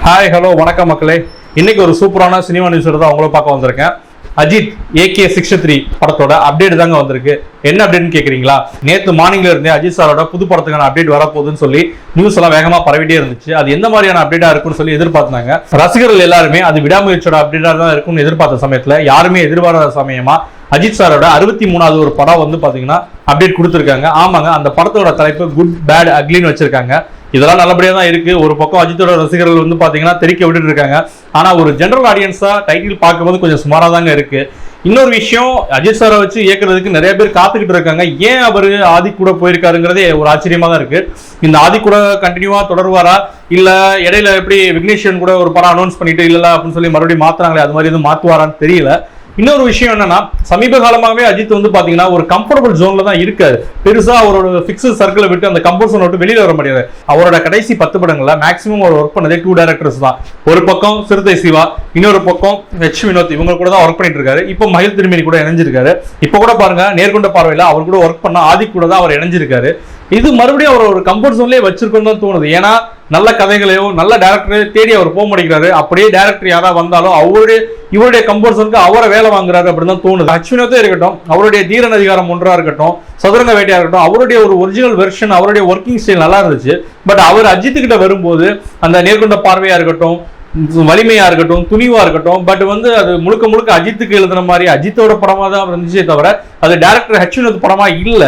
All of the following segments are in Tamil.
ஹாய் ஹலோ வணக்கம் மக்களே. இன்னைக்கு ஒரு சூப்பரான சினிமா நியூஸ் தான் உங்களை பார்க்க வந்திருக்கேன். அஜித் AK63 படத்தோட அப்டேட் தாங்க வந்திருக்கு. என்ன அப்டேட்னு கேக்குறீங்களா? நேற்று மார்னிங்ல இருந்தே அஜித் சாரோட புது படத்துக்கான அப்டேட் வரப்போகுதுன்னு சொல்லி நியூஸ் எல்லாம் வேகமா பரவிட்டே இருந்துச்சு. அது எந்த மாதிரியான அப்டேட்டா இருக்குன்னு சொல்லி எதிர்பார்த்தாங்க. ரசிகர்கள் எல்லாருமே அது விடாமுயற்சியோட அப்டேட்டா தான் இருக்கும்னு எதிர்பார்த்த சமயத்துல யாருமே எதிர்பாராத சமயமா அஜித் சாரோட 63வது ஒரு படம் வந்து பாத்தீங்கன்னா அப்டேட் கொடுத்துருக்காங்க. ஆமாங்க, அந்த படத்தோட தலைப்பு குட் பேட் அக்லின்னு வச்சிருக்காங்க. இதெல்லாம் நல்லபடியா தான் இருக்கு. ஒரு பக்கம் அஜித்தோட ரசிகர்கள் வந்து பாத்தீங்கன்னா தெரிக்க விட்டுட்டு இருக்காங்க. ஆனா ஒரு ஜெனரல் ஆடியன்ஸா டைட்டில் பார்க்கும்போது கொஞ்சம் சுமாரா தாங்க இருக்கு. இன்னொரு விஷயம், அஜித் சாரை வச்சு இயக்குறதுக்கு நிறைய பேர் காத்துக்கிட்டு இருக்காங்க. ஏன் அவரு ஆதி கூட போயிருக்காருங்கிறதே ஒரு ஆச்சரியமா தான் இருக்கு. இந்த ஆதி கூட கண்டினியூவா தொடர்வாரா, இல்ல இடையில எப்படி விக்னேஷன் கூட ஒரு படம் அனௌன்ஸ் பண்ணிட்டு இல்ல அப்படின்னு சொல்லி மறுபடியும் மாத்துறாங்களே, அது மாதிரி எதுவும் மாத்துவாரான்னு தெரியல. இன்னொரு விஷயம் என்னன்னா, சமீப காலமாகவே அஜித் வந்து பாத்தீங்கன்னா ஒரு கம்ஃபர்டபுள் ஜோன்ல தான் இருக்காரு. பெருசா அவரோட பிக்ஸட் சர்க்கிளை விட்டு அந்த கம்ஃபர்ட் ஜோன் விட்டு வெளியில வர முடியாது. அவரோட கடைசி 10 படங்கள்ல மேக்ஸிமம் அவர் ஒர்க் பண்ணதே 2 டைரக்டர்ஸ் தான். ஒரு பக்கம் சிறுத்தை சிவா, இன்னொரு பக்கம் H. வினோத், இவங்க கூட தான் ஒர்க் பண்ணிட்டு இருக்காரு. இப்போ மகிழ் திருமேனி கூட இணைஞ்சிருக்காரு. இப்போ கூட பாருங்க, நேர்கொண்ட பார்வையில அவர் கூட ஒர்க் பண்ண ஆதி கூட தான் அவர் இணைஞ்சிருக்காரு. இது மறுபடியும் அவர் ஒரு கம்ஃபர்ட் ஜோன்லயே வச்சிருக்கோம் தான் தோணுது. ஏன்னா நல்ல கதைகளையோ நல்ல டேரக்டரை தேடி அவர் போக மாட்டேங்கிறாரு. அப்படியே டேரக்டர் யாராவது வந்தாலும் இவருடைய கம்ஃபர்ட் ஜோனுக்கு அவரை வேலை வாங்குறாரு அப்படின்னு தான் தோணுது. H. வினோத்தே இருக்கட்டும், அவருடைய தீரன் அதிகாரம் 1 இருக்கட்டும், சதுரங்க வேட்டையா இருக்கட்டும், அவருடைய ஒரு ஒரிஜினல் வெர்ஷன், அவருடைய ஒர்க்கிங் ஸ்டைல் நல்லா இருந்துச்சு. பட் அவர் அஜித் கிட்ட வரும்போது அந்த நேர்கொண்ட பார்வையா இருக்கட்டும், வலிமையா இருக்கட்டும், துணிவா இருக்கட்டும், பட் வந்து அது முழுக்க முழுக்க அஜித்துக்கு எழுதுன மாதிரி அஜித்தோட படமா தான் இருந்துச்சே தவிர அது டேரக்டர் H. வினோத் படமா இல்ல.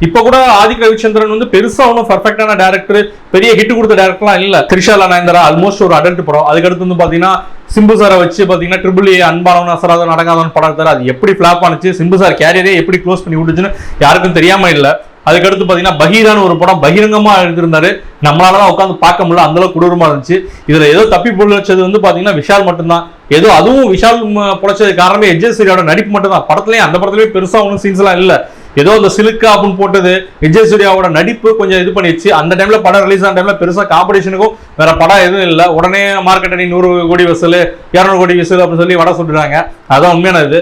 இப்ப கூட ஆதிக் ரவிச்சந்திரன் வந்து பெருசா ஒன்னும் பர்ஃபெக்டான டேரக்டர், பெரிய ஹிட் கொடுத்த டேரக்டர்லாம் இல்ல. த்ரிஷாலா நயன்தாரா ஆல்மோஸ்ட் ஒரு அடல்ட் படம். அதுக்கடுத்து வந்து பாத்தீங்கன்னா சிம்பு சாரை வச்சு பாத்தீங்கன்னா ட்ரிபிள் ஏ, அன்பானவன் அசராதன் அடங்காதவன் படம் எடுத்தாரு. அது எப்படி பிளாப் ஆனிச்சு, சிம்பு சார் கேரியரே எப்படி க்ளோஸ் பண்ணி விட்டுச்சுன்னு யாருக்கும் தெரியாம இல்ல. அதுக்கடுத்து பாத்தீங்கன்னா பகீரான ஒரு படம் பகிரங்கமா எடுத்திருந்தாரு. நம்மளாலதான் உட்காந்து பார்க்க முடியல, அந்த அளவுக்கு கொடூரமா இருந்துச்சு. இதுல ஏதோ தப்பி பொழிச்சது வந்து பாத்தீங்கன்னா விஷால் மட்டும்தான். ஏதோ அதுவும் விஷால் பொழைச்சது காரணமே எஜ்ஜே சூர்யாவோட நடிப்பு மட்டும் தான். படத்துலயும் அந்த படத்துலயும் பெருசா ஒன்றும் சீன்ஸ் எல்லாம் இல்ல. ஏதோ அந்த சிலுக்கா அப்படின்னு போட்டது எஜ்ஜே சூர்யாவோட நடிப்பு கொஞ்சம் இது பண்ணிடுச்சு. அந்த டைம்ல படம் ரிலீஸ் ஆன டைம்ல பெருசா காம்படிஷனுக்கும் வேற படம் எதுவும் இல்லை. உடனே மார்க்கெட் 100 கோடி வசூல், 200 கோடி வசூல் அப்படின்னு சொல்லி வட சொல்றாங்க. அதான் உண்மையான இது.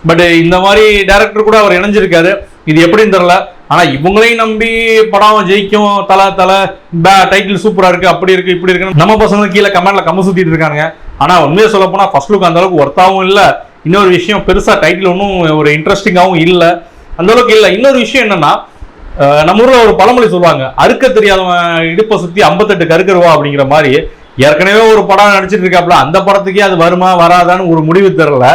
பட் இந்த மாதிரி டைரக்டர் கூட அவர் இணைஞ்சிருக்காரு. இது எப்படின்னு தெரியல. ஆனா இவங்களையும் நம்பி படம் ஜெயிக்கும், தலை டைட்டில் சூப்பரா இருக்கு, அப்படி இருக்கு, இப்படி இருக்கு நம்ம பசங்க கீழே கமெண்ட்ல கம்ம சுத்திட்டு இருக்காங்க. ஆனா உண்மையை சொல்ல போனா ஃபர்ஸ்ட் லுக் அந்த அளவுக்கு ஒர்த்தாவும் இல்ல. இன்னொரு விஷயம், பெருசா டைட்டில் ஒன்றும் ஒரு இன்ட்ரெஸ்டிங்காவும் இல்ல, அந்த அளவுக்கு இல்ல. இன்னொரு விஷயம் என்னன்னா, நம்ம ஊர்ல ஒரு பழமொழி சொல்லுவாங்க, அறுக்க தெரியாதவன் இடுப்பை சுத்தி 58 கருக்கருவா அப்படிங்கிற மாதிரி. ஏற்கனவே ஒரு படம் நடிச்சிட்டு இருக்காப்ல, அந்த படத்துக்கே அது வருமா வராதான்னு ஒரு முடிவு தெரியல.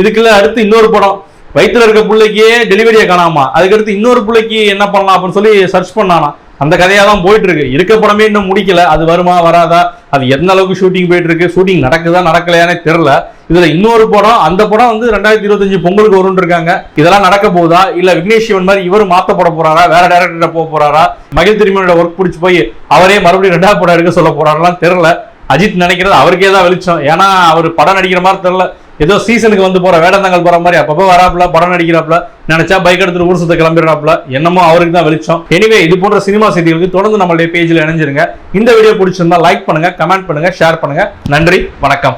இதுக்குள்ள அடுத்து இன்னொரு படம், வயிற்றுல இருக்க பிள்ளைக்கே டெலிவரியை காணாமா, அதுக்கடுத்து இன்னொரு பிள்ளைக்கு என்ன பண்ணலாம் அப்படின்னு சொல்லி சர்ச் பண்ணானா. அந்த கதையா தான் போயிட்டு இருக்கு. இருக்க படமே இன்னும் முடிக்கல. அது வருமா வராதா, அது எந்த அளவுக்கு ஷூட்டிங் போயிட்டு இருக்கு, ஷூட்டிங் நடக்குதா நடக்கலையானே தெரியல. இதுல இன்னொரு படம், அந்த படம் வந்து 2025 பொங்கலுக்கு வரும்னு இருக்காங்க. இதெல்லாம் நடக்க போகுதா, இல்ல விக்னேஷ் சிவன் மாதிரி இவரு மாத்தப்பட போறாரா, வேற டைரக்டர் போக போறாரா, மகிழ் திருமணியோட ஒர்க் பிடிச்சி போய் அவரே மறுபடியும் 2வது படம் எடுக்க சொல்ல போறாரெல்லாம் தெரியல. அஜித் நினைக்கிறது அவருக்கே தான் வெளிச்சம். ஏன்னா அவர் படம் நடிக்கிற மாதிரி தெரியல. ஏதோ சீசனுக்கு வந்து போற வேடந்தாங்கல் போற மாதிரி அப்பப்போ வராப்புல, படம் நடிக்கிறாப்புல, நினைச்சா பைக் எடுத்துட்டு ஊர் சுத்த கிளம்பிடுறாப்புல, என்னமோ அவருக்கு தான் வெளிச்சம். எனிவே, இது போன்ற சினிமா செய்திகளுக்கு தொடர்ந்து நம்மளுடைய பேஜ்ல இணைஞ்சிருங்க. இந்த வீடியோ பிடிச்சிருந்தா லைக் பண்ணுங்க, கமெண்ட் பண்ணுங்க, ஷேர் பண்ணுங்க. நன்றி, வணக்கம்.